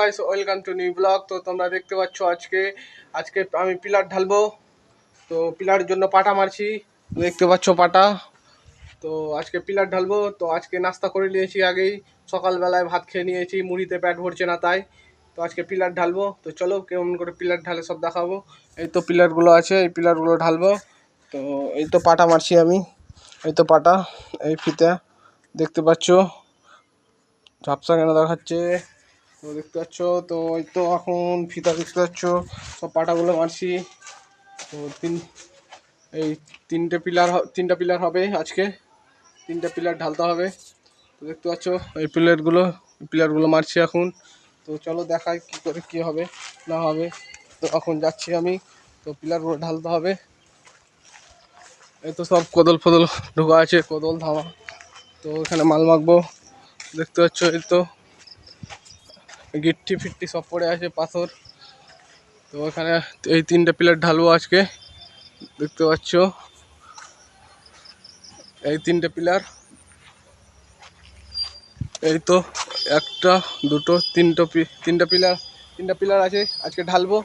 Guys welcome to new blog. তো তোমরা দেখতে পাচ্ছ আজকে আজকে আমি পিলার ঢালবো। তো পিলারের জন্য পাটা মারছি, দেখতে পাচ্ছ পাটা। তো আজকে পিলার ঢালবো। তো আজকে নাস্তা করে নিয়েছি আগেই, সকালবেলায় ভাত খেয়ে নিয়েছি, মুড়িতে পেট ভরছে না তাই। তো আজকে পিলার ঢালবো। তো চলো কেমন করে পিলার ঢালে সব দেখাবো। এই তো পিলারগুলো আছে, এই পিলারগুলো ঢালবো। তো এই তো পাটা মারছি আমি, এই তো পাটা, এই ফিতে দেখতে পাচ্ছ, ঝাপসা কেন দেখাচ্ছে। তো দেখতে পাচ্ছ, তো এই তো এখন ফিতা দেখতে পাচ্ছ, সব পাটাগুলো মারছি। তো এই তিনটা পিলার হবে আজকে, তিনটা পিলার ঢালতে হবে। তো দেখতে পাচ্ছ এই পিলারগুলো মারছি এখন। তো চলো দেখাই কী করে কী হবে না হবে। তো এখন যাচ্ছি আমি, তো পিলারগুলো ঢালতে হবে। এই তো সব কোদল ফদল ঢোকা আছে, কোদল ধামা। তো এখানে মাল মাখবো, দেখতে পাচ্ছ। এই তো গিট্টি ফিট্টি সব পড়ে আছে, পাথর। তো এখানে এই তিনটে পিলার ঢালবো আজকে, দেখতে পাচ্ছ। এই তিনটে পিলার, এই তো একটা দুটো তিনটা পিলার আছে আজকে ঢালবো।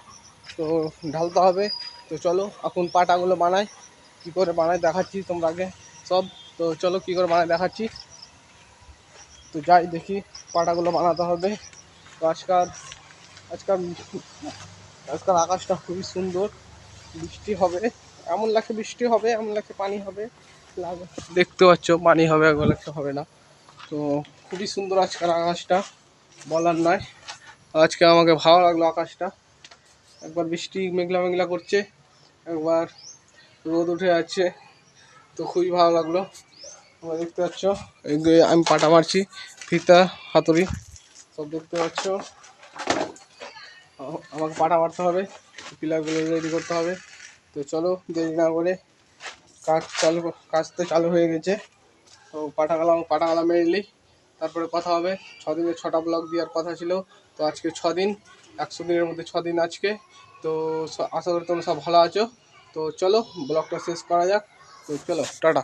তো ঢালতে হবে। তো চলো এখন পাটাগুলো বানাই, কী করে বানাই দেখাচ্ছি তোমরা আগে সব। তো চলো কী করে বানাই দেখাচ্ছি। তো যাই দেখি, পাটাগুলো বানাতে হবে। তো আজকাল আজকাল আজকাল আকাশটা খুবই সুন্দর, বৃষ্টি হবে এমন লাগছে, বৃষ্টি হবে এমন লাগছে, পানি হবে দেখতে পাচ্ছ, পানি হবে একবার লাগছে, হবে না। তো খুবই সুন্দর আজকের আকাশটা, বলার নয়। আজকে আমাকে ভালো লাগলো আকাশটা, একবার বৃষ্টি মেঘলা মেঘলা করছে, একবার রোদ উঠে যাচ্ছে। তো খুবই ভালো লাগলো। তোমরা দেখতে পাচ্ছ এই আমি পাটা মারছি, ফিতা হাতুড়ি সব দেখতে পাচ্ছ। আমাকে পাটা মারতে হবে, পিলারগুলো রেডি করতে হবে। তো চলো দেরি না করে কাজ তো চালু হয়ে গেছে। তো পাটাগালা মেরে নিই, তারপরে কথা হবে। 6 দিনে 6টা ব্লক দেওয়ার কথা ছিল, তো আজকে 6 দিন, 100 দিনের মধ্যে 6 দিন আজকে। তো আশা করি তোমরা সব ভালো আছো। তো চলো ব্লগটা শেষ করা যাক। তো চলো টাটা।